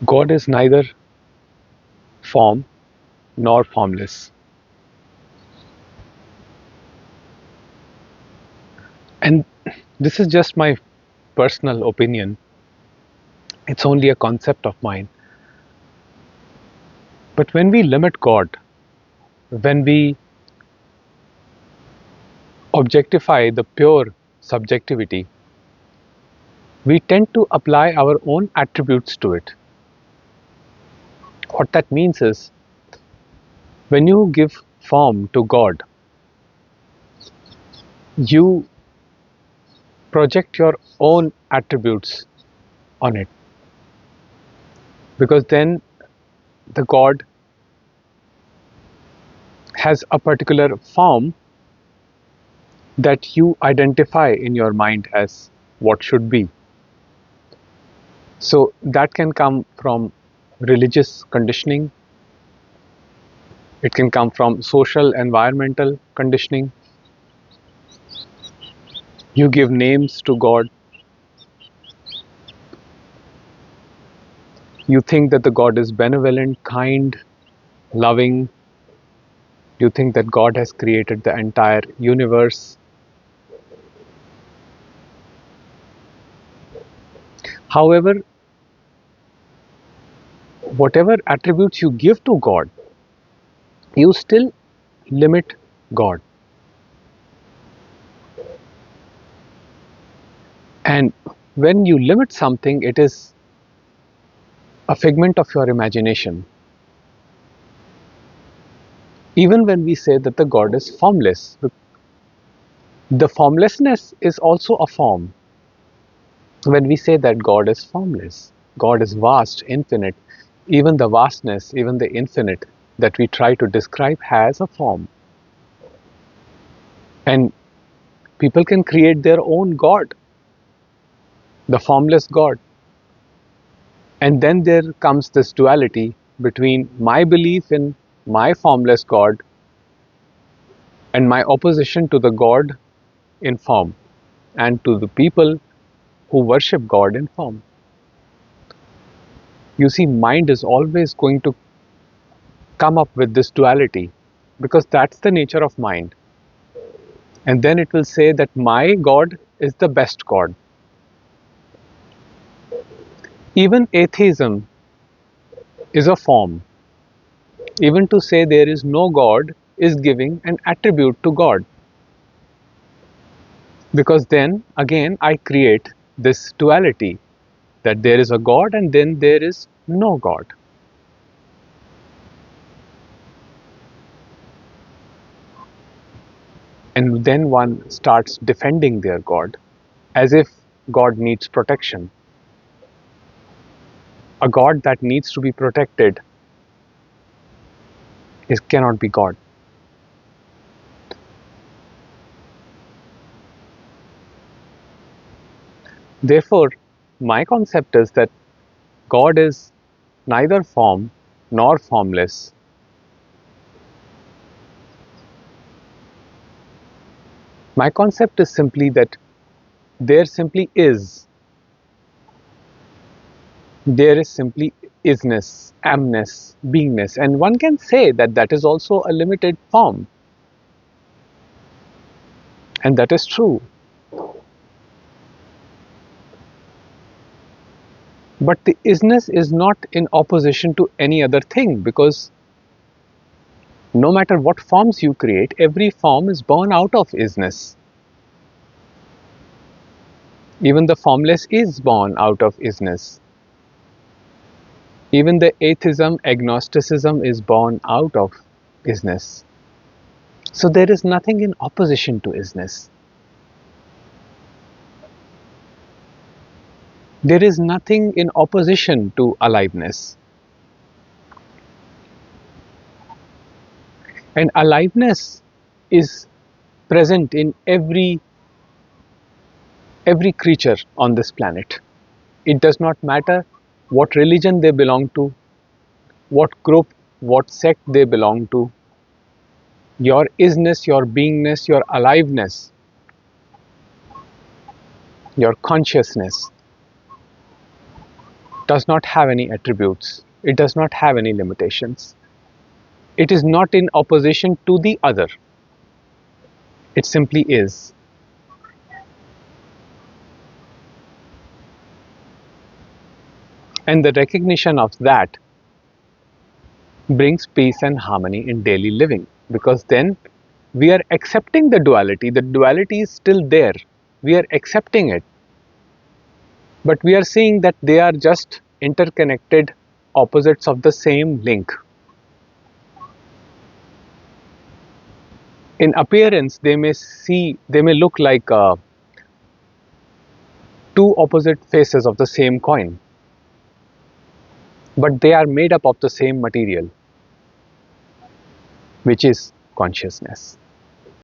God is neither form nor formless. And this is just my personal opinion. It's only a concept of mine. But when we limit God, when we objectify the pure subjectivity, we tend to apply our own attributes to it. What that means is, when you give form to God, you project your own attributes on it, because then the God has a particular form that you identify in your mind as what should be. So that can come from religious conditioning, it can come from social environmental conditioning. You give names to God. You think that the God is benevolent, kind, loving. You think that God has created the entire universe. However, whatever attributes you give to God, you still limit God. And when you limit something, it is a figment of your imagination. Even when we say that the God is formless, the formlessness is also a form. When we say that God is formless, God is vast, infinite, even the vastness, even the infinite that we try to describe has a form. And people can create their own God, the formless God. And then there comes this duality between my belief in my formless God and my opposition to the God in form, and to the people who worship God in form. You see, mind is always going to come up with this duality because that's the nature of mind. And then it will say that my God is the best God. Even atheism is a form. Even to say there is no God is giving an attribute to God. Because then again I create this duality that there is a God and then there is no God. And then one starts defending their God as if God needs protection. A God that needs to be protected cannot be God. Therefore, my concept is that God is neither form nor formless. My concept is simply that there simply is. There is simply isness, amness, beingness, and one can say that that is also a limited form. And that is true. But the isness is not in opposition to any other thing, because no matter what forms you create, every form is born out of isness. Even the formless is born out of isness. Even the atheism, agnosticism is born out of isness. So there is nothing in opposition to isness. There is nothing in opposition to aliveness. And aliveness is present in every creature on this planet. It does not matter what religion they belong to, what group, what sect they belong to. Your isness, your beingness, your aliveness, your consciousness does not have any attributes, it does not have any limitations. It is not in opposition to the other, it simply is. And the recognition of that brings peace and harmony in daily living, because then we are accepting the duality. The duality is still there, we are accepting it, but we are seeing that they are just interconnected opposites of the same link. In appearance, they may look like two opposite faces of the same coin, but they are made up of the same material, which is consciousness.